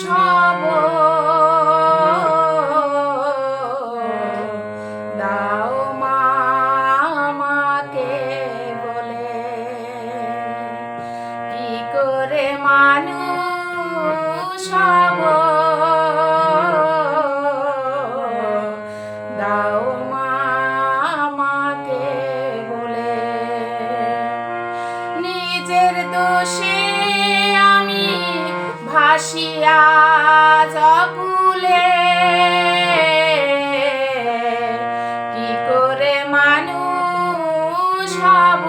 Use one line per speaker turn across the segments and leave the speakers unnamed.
সব দাও মা আমাকে বলে, কি করে মানুষ হব, দাও মা আমাকে বলে। নিজের দোষে আমি ভাসিয়া জকুলে, কি করে মানুষ হব,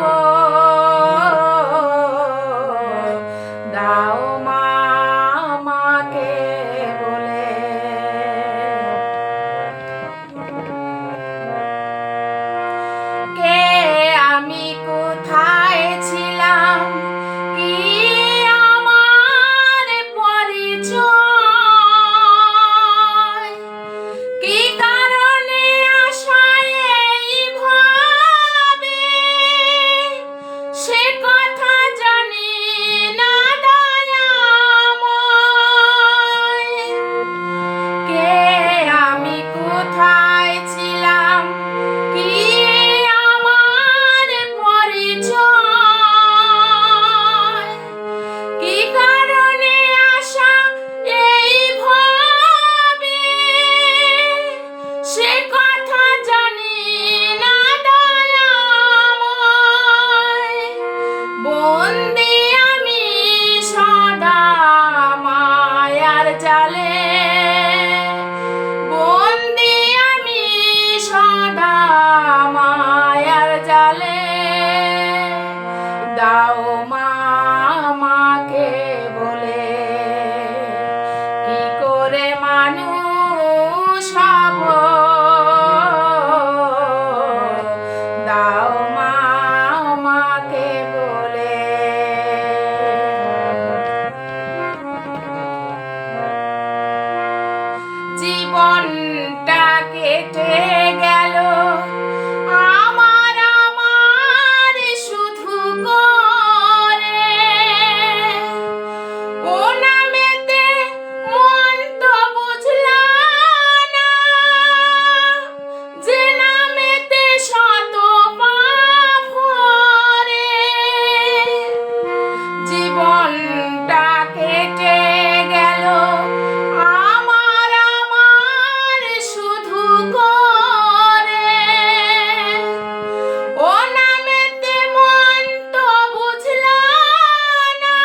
দাও মা আমাকে বলে। কে আমি কোথায় ছিলাম, কি আমার পরিচয়, কি কারণে আশায় এইভাবে, সে কথা জানি না দয়াময়। কে আমি কোথায় ছিলাম, কি আমার পরিচয়, কি কারণে আশা এইভাবে, সে কথা জানি না দয়াময়। বন্দি আমি সদা মায়ার জালে, বন্দি আমি সদা মায়ার জালে, দাও মা আমাকে বলে, কি করে মানুষ হব, দাও মা আমাকে বলে। জীবনটা কেটে গেল আমার আমার শুধু করে, ও নামেতে মন তো বুঝলাম না, যে নামেতে শত পাপ ভরে। জীবনটা কেটে গেল আমার আমার শুধু করে, ও নামেতে মন তো বুঝলাম না,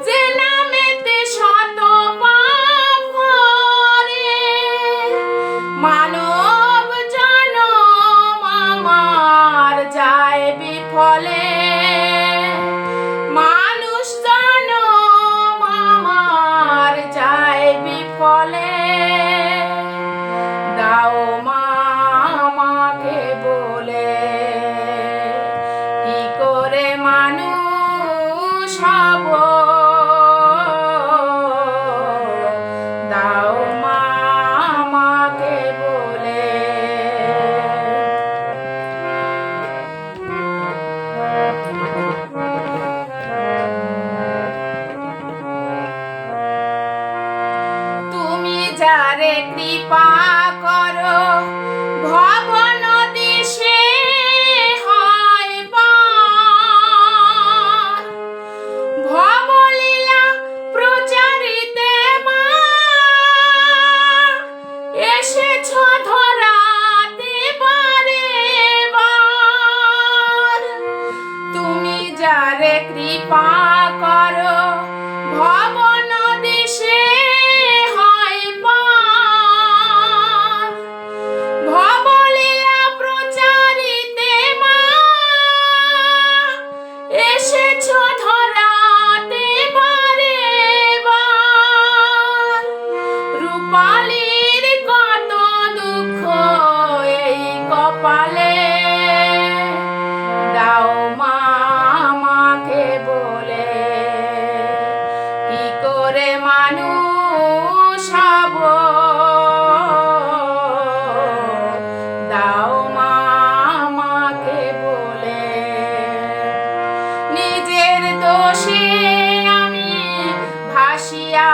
যে নামেতে শত পাপ ভরে। মানব জনম আমার যায় বিফলে, মানুষ জনম আমার যায় বিফলে, দাও মা আমাকে বলে, কি করে মানুষ হব, দাও মা আমাকে বলে। তুমি যারে কৃপা করো, ভব নদী সে হয় পার। ভবলীলা প্রচারিতে মা এসেছ ধরাতে বারে বার। তুমি যারে কৃপা করো, ভব নদী সে হয় পার। ভবলীলা প্রচারিতে মা এসেছ ধরাতে বারে বার। রূপালীর কত দুঃখ এই কপালে, দাও মা আমাকে বলে, কি করে মানুষ হব, দাও মা আমাকে বলে। নিজের দোষে আসিয়া